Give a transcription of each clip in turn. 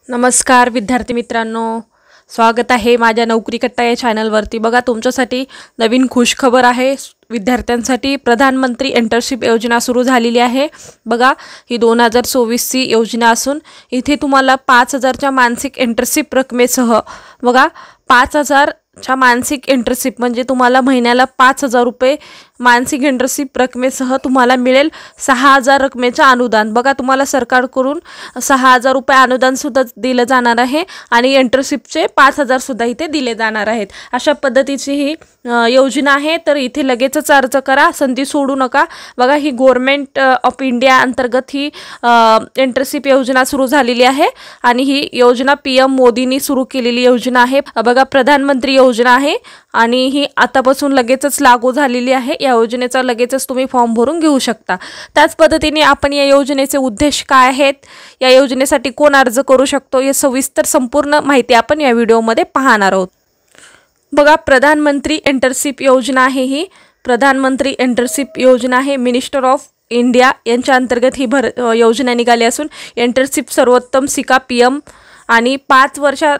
नमस्कार विद्यार्थी मित्रांनो, स्वागत आहे माझ्या नोकरी कट्टा या चॅनलवरती। बघा तुमच्यासाठी नवीन खुशखबर आहे। विद्यार्थ्यांसाठी प्रधानमंत्री इंटर्नशिप योजना सुरू झालेली आहे। बघा ही 2024 ची योजना असून इथे तुम्हाला 5000 च्या मानसिक इंटर्नशिप रकमेसह बघा 5000 च्या मानसिक इंटर्नशिप म्हणजे तुम्हाला महिन्याला 5000 रुपये मानसिक इंटर्नशिप रकमेसह तुम्हाला मिळेल 6000 रकमेचे अनुदान। बघा तुम्हाला सरकारकडून 6000 रुपये अनुदान सुद्धा दिले जाणार आहे आणि इंटर्नशिपचे 5000 सुद्धा इथे दिले जाणार आहेत। अशा पद्धतीची ही योजना आहे। तर इथे लगेचच अर्ज करा, संधी सोडू नका। बघा ही गव्हर्नमेंट ऑफ इंडिया अंतर्गत ही इंटर्नशिप योजना सुरू झालेली आहे आणि ही योजना पीएम मोदींनी सुरू केलेली योजना आहे। बघा प्रधानमंत्री योजना आहे आणि ही आतापासून लगेचच लागू झालेली आहे। या योजनेचा लगेचच तुम्ही फॉर्म भरून घेऊ शकता। त्याच पद्धतीने आपण या योजनेचे उद्देश काय आहेत, या योजनेसाठी कोण अर्ज करू शकतो, हे सविस्तर संपूर्ण माहिती आपण या व्हिडिओमध्ये पाहणार आहोत। बघा प्रधानमंत्री इंटर्नशिप योजना आहे। ही प्रधानमंत्री इंटर्नशिप योजना आहे मिनिस्टर ऑफ इंडिया यांच्या अंतर्गत ही योजना निघाली असून इंटर्नशिप सर्वोत्तम शिका पीएम आणि 5 वर्षात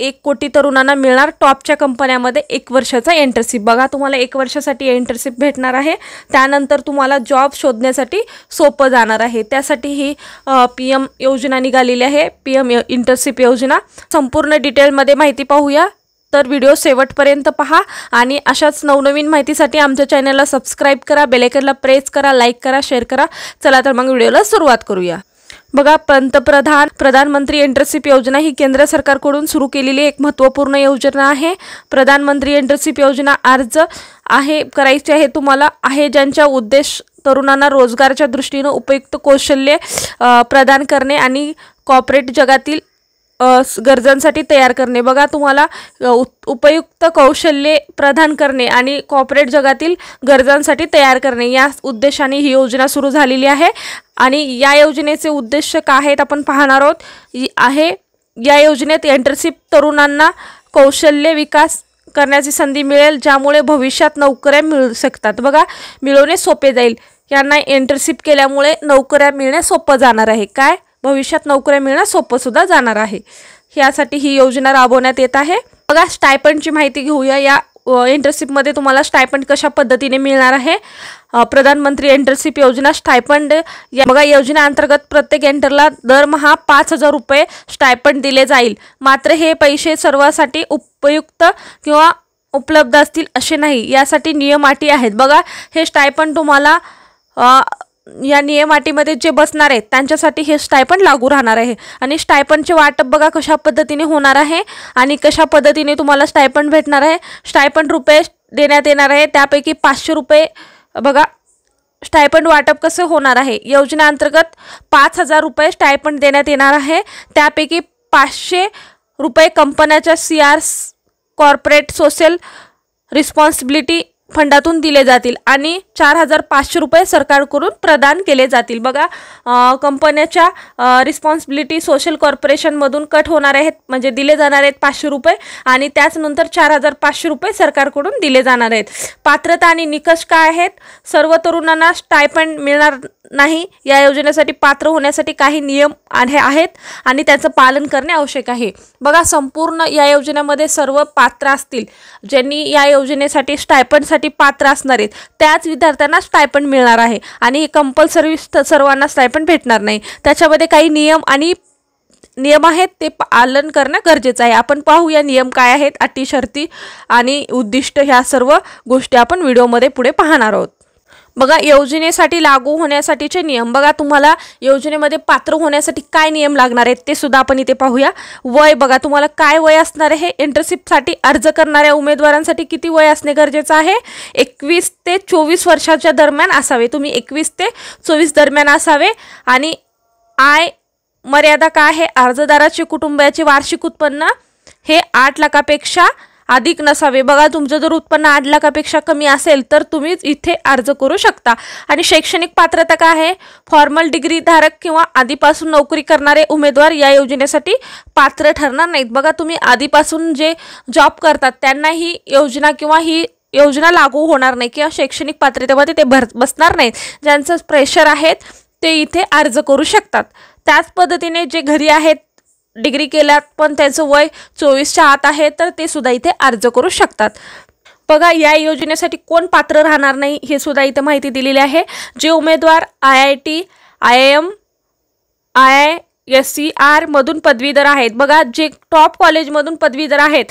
1 कोटी तरुणांना मिळणार टॉपच्या कंपन्यांमध्ये 1 वर्षाचा इंटर्नशिप। बघा तुम्हाला 1 वर्षासाठी इंटर्नशिप भेटणार आहे, त्यानंतर तुम्हाला जॉब शोधण्यासाठी सोपं जाणार आहे। त्यासाठी ही पीएम योजना निघालेली आहे, पीएम इंटर्नशिप योजना। संपूर्ण डिटेलमध्ये माहिती पाहूया, तर व्हिडिओ शेवटपर्यंत पहा आणि अशाच नवनवीन माहितीसाठी आमच्या चॅनलला सबस्क्राइब करा, बेल आयकॉनला प्रेस करा, लाईक करा, शेअर करा। चला तर मग व्हिडिओला सुरुवात करूया। बघा प्रधानमंत्री इंटर्नशिप योजना ही केंद्र सरकारकडून सुरू केलेली एक महत्त्वपूर्ण योजना आहे। प्रधानमंत्री इंटर्नशिप योजना अर्ज आहे करायचे आहे तुम्हाला आहे ज्यांचा उद्देश तरुणांना रोजगाराच्या दृष्टीने उपयुक्त कौशल्य प्रदान करणे आणि कॉर्पोरेट जगातील गरजांसाठी तयार करणे। बघा तुम्हाला उपयुक्त कौशल्य प्रदान करणे आणि कॉर्पोरेट जगातील गरजांसाठी तयार करणे या उद्देशाने ही योजना सुरू झालेली आहे आणि या योजनेचे उद्देश काय आहेत आपण पाहणार आहोत। या योजनेत इंटर्नशिप तरुणांना कौशल्य विकास करण्याची संधी मिळेल, ज्यामुळे भविष्यात नोकऱ्या मिळू शकतात। बघा मिळवणे सोपे जाईल, यांना इंटर्नशिप केल्यामुळे नोकऱ्या मिळणे सोपं जाणार आहे। काय भविष्यात नोकऱ्या मिळणं सोपं सुद्धा जाणार आहे, यासाठी ही योजना राबवण्यात येत आहे। बघा स्टायपंडची माहिती घेऊया। या इंटर्नशिपमध्ये तुम्हाला स्टायपंड कशा पद्धतीने मिळणार आहे। प्रधानमंत्री इंटर्नशिप योजना स्टायपंड बघा योजना अंतर्गत प्रत्येक इंटरला दरमहा 5000 रुपये स्टायपंड दिले जाईल। मात्र हे पैसे सर्वांसाठी उपयुक्त किंवा उपलब्ध असतील असे नाही, यासाठी नियम अटी आहेत। बघा हे स्टायपंड तुम्हाला या नियम अटीमध्ये जे बसणार आहेत त्यांच्यासाठी हे स्टायपंड लागू राहणार आहे आणि स्टायपंडचे वाटप बघा कशा पद्धतीने होणार आहे आणि कशा पद्धतीने तुम्हाला स्टायपंड भेटणार आहे। स्टायपंड रुपये देण्यात येणार आहे, त्यापैकी 500 रुपये बघा स्टायपंड वाटप कसे होणार आहे। योजना अंतर्गत 5000 रुपये स्टायपंड देण्यात येणार आहे, त्यापैकी 500 रुपये कंपन्याच्या सीआरएस कॉर्पोरेट सोशल रिस्पॉन्सिबिलिटी फंडातून दिले जातील आणि 4500 रुपये सरकारकडून प्रदान केले जातील। बघा कंपन्याच्या रिस्पॉन्सिबिलिटी सोशल कॉर्पोरेशनमधून कट होणार आहेत म्हणजे दिले जाणार आहेत 500 रुपये आणि त्याचनंतर 4500 रुपये सरकारकडून दिले जाणार आहेत। पात्रता आणि निकष काय आहेत, सर्व तरुणांना स्टायपंड मिळणार नाही। या योजनेसाठी पात्र होण्यासाठी काही नियम आहेत आणि त्याचं पालन करणे आवश्यक आहे। बघा संपूर्ण या योजनेमध्ये सर्व पात्र असतील, ज्यांनी या योजनेसाठी स्टायपंडसाठी पात्र असणार आहेत त्याच विद्यार्थ्यांना स्टायपंड मिळणार आहे आणि कंपल्सरी सर्वांना स्टायपंड भेटणार नाही। त्याच्यामध्ये काही नियम आहेत, ते पालन करणं गरजेचं आहे। आपण पाहूया नियम काय आहेत, अटी शर्ती आणि उद्दिष्ट ह्या सर्व गोष्टी आपण व्हिडिओमध्ये पुढे पाहणार आहोत। बघा योजनेसाठी लागू होण्यासाठीचे नियम। बघा तुम्हाला योजनेमध्ये पात्र होण्यासाठी काय नियम लागणार आहेत ते सुद्धा आपण इथे पाहूया। वय बघा तुम्हाला काय वय असणार आहे, इंटर्नशिपसाठी अर्ज करणाऱ्या उमेदवारांसाठी किती वय असणे गरजेचं आहे, 21 ते 24 वर्षाच्या दरम्यान असावे। तुम्ही 21 ते 24 दरम्यान असावे आणि मर्यादा काय आहे, अर्जदाराचे कुटुंबाचे वार्षिक उत्पन्न हे 8 लाखापेक्षा अधिक नसावे। बघा तुमचं जर उत्पन्न 8 लाखापेक्षा कमी असेल तर तुम्ही इथे अर्ज करू शकता आणि शैक्षणिक पात्रता काय आहे, फॉर्मल डिग्री धारक किंवा आधीपासून नोकरी करणारे उमेदवार या योजनेसाठी पात्र ठरणार नाहीत। बघा तुम्ही आधीपासून जे जॉब करतात त्यांना ही योजना किंवा ही योजना लागू होणार नाही किंवा शैक्षणिक पात्रतेमध्ये ते बसणार नाहीत। ज्यांचं प्रेशर आहेत ते इथे अर्ज करू शकतात। त्याच पद्धतीने जे घरी आहेत डिग्री केल्यात पण त्यांचं वय 24च्या आत आहे तर ते सुद्धा इथे अर्ज करू शकतात। बघा या योजनेसाठी कोण पात्र राहणार नाही हे सुद्धा इथे माहिती दिलेली आहे। जे उमेदवार IIT, IIM, IISER मधून पदवीधर आहेत, बघा जे टॉप कॉलेजमधून पदवीधर आहेत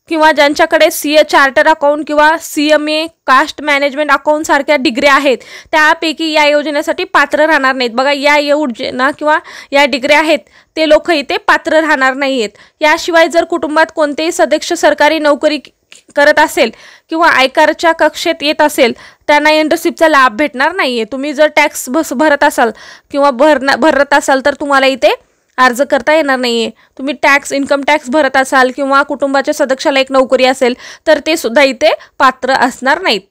किंवा ज्यांच्याकडे CA चार्टर अकाउंट किंवा CMA कास्ट मॅनेजमेंट अकाउंट सारख्या डिग्री आहेत त्यापैकी या योजनेसाठी पात्र राहणार नाहीत। बघा या योजना किंवा या डिग्री आहेत ते लोक इथे पात्र राहणार नाहीत। याशिवाय जर कुटुंबात कोणतेही सदस्य सरकारी नोकरी करत असेल किंवा आयकरच्या कक्षेत येत असेल त्यांना इंटर्नशिपचा लाभ भेटणार नाहीये। तुम्ही जर टॅक्स भरत असाल किंवा भरत असाल तर तुम्हाला इथे अर्ज करता येणार नाहीये। तुम्ही इन्कम टॅक्स भरत असाल किंवा कुटुंबाच्या सदस्याला एक नोकरी असेल तर ते सुद्धा इथे पात्र असणार नाहीत।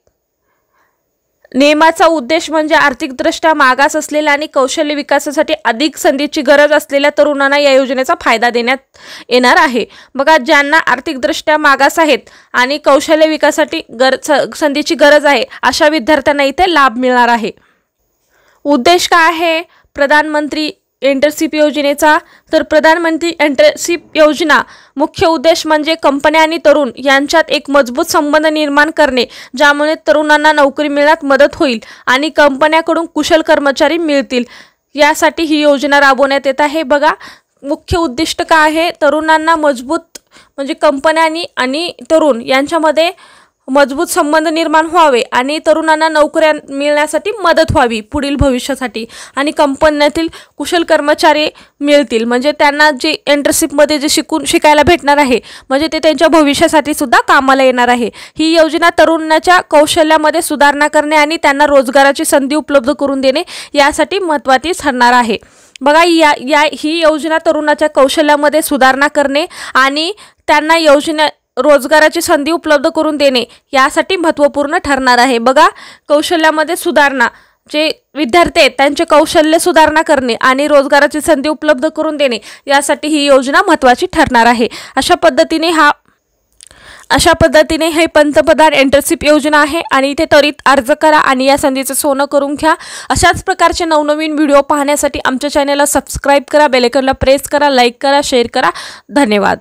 नियमाचा उद्देश म्हणजे आर्थिकदृष्ट्या मागास असलेल्या आणि कौशल्य विकासासाठी अधिक संधीची गरज असलेल्या तरुणांना या योजनेचा फायदा देण्यात येणार आहे। बघा ज्यांना आर्थिकदृष्ट्या मागास आहेत आणि कौशल्य विकासासाठी संधीची गरज आहे अशा विद्यार्थ्यांना इथे लाभ मिळणार आहे। उद्देश काय आहे प्रधानमंत्री इंटर्नशिप योजनेचा? तर प्रधानमंत्री इंटर्नशिप योजना मुख्य उद्देश म्हणजे कंपन्या आणि तरुण यांच्यात एक मजबूत संबंध निर्माण करणे ज्यामुळे तरुणांना नोकरी मिळण्यात मदत होईल आणि कंपन्यांकडून कुशल कर्मचारी मिळतील यासाठी ही योजना राबवण्यात येत आहे। बघा मुख्य उद्दिष्ट काय आहे? तरुणांना मजबूत म्हणजे कंपन्या आणि तरुण यांच्यामध्ये मजबूत संबंध निर्माण व्हावे आणि तरुणांना नोकऱ्या मिळण्यासाठी मदत व्हावी पुढील भविष्यासाठी आणि कंपन्यातील कुशल कर्मचारी मिळतील म्हणजे त्यांना जे इंटर्नशिपमध्ये जे शिकायला भेटणार आहे म्हणजे ते त्यांच्या भविष्यासाठी सुद्धा कामाला येणार आहे। ही योजना तरुणांच्या कौशल्यामध्ये सुधारणा करणे आणि त्यांना रोजगाराची संधी उपलब्ध करून देणे यासाठी महत्त्वाची ठरणार आहे। बघा ही योजना तरुणाच्या कौशल्यामध्ये सुधारणा करणे आणि त्यांना रोजगाराची संधी उपलब्ध करून देणे यासाठी महत्त्वपूर्ण ठरणार आहे। बघा कौशल्यामध्ये सुधारणा जे विद्यार्थी आहेत त्यांचे कौशल्य सुधारणा करणे आणि रोजगाराची संधी उपलब्ध करून देणे यासाठी ही योजना महत्त्वाची ठरणार आहे। अशा पद्धतीने हे पंतप्रधान इंटर्नशिप योजना आहे आणि इथे त्वरित अर्ज करा आणि या संधीचं सोनं करून घ्या। अशाच प्रकारचे नवनवीन व्हिडिओ पाहण्यासाठी आमच्या चॅनलला सबस्क्राईब करा, बेल आयकॉनला प्रेस करा, लाईक करा, शेअर करा। धन्यवाद।